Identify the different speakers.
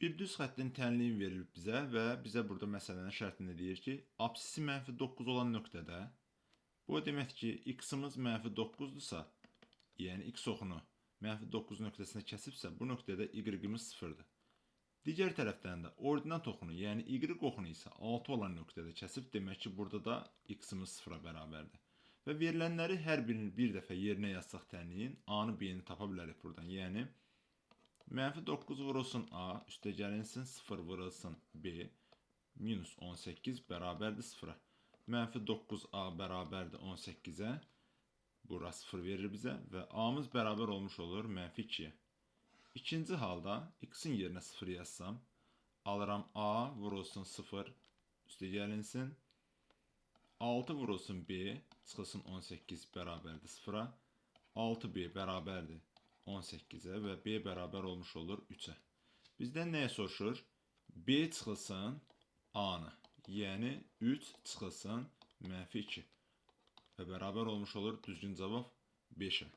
Speaker 1: Bir düz xəttin tənliyi verilib bizə və bizə burada məsələnin şərtində deyir ki, apsisi -9 olan nöqtədə, bu demək ki, x-ımız -9-dursa, yəni x oxunu -9 nöqtəsində kəsibsə, bu nöqtədə y-ımız 0-dır. Digər tərəfdən də ordinat oxunu, yəni y oxunu isə 6 olan nöqtədə kəsib, demək ki, burada da x-ımız 0-a bərabərdir. Və verilənləri hər birini bir dəfə yerinə yazsaq tənliyin, a-nı, b-ni tapa bilərik buradan. Yəni, -9 vurulsun a, üstə gəlinsin 0 vurulsun b, minus 18 bərabərdir 0-a. -9a bərabərdir 18-ə, bura 0 verir bizə və a-mız bərabər olmuş olur -2-yə. İkinci halda x-in yerinə 0 yazsam, alıram a vurulsun 0, üstə gəlinsin 6 vurulsun b, çıxılsın 18 bərabərdir 0-a, 6b bərabərdir 18-ə və b bərabər olmuş olur 3-ə. Bizdən nəyə soruşur? B çıxılsın a-nı, yəni 3 çıxılsın -2 və bərabər olmuş olur düzgün cavab 5-ə.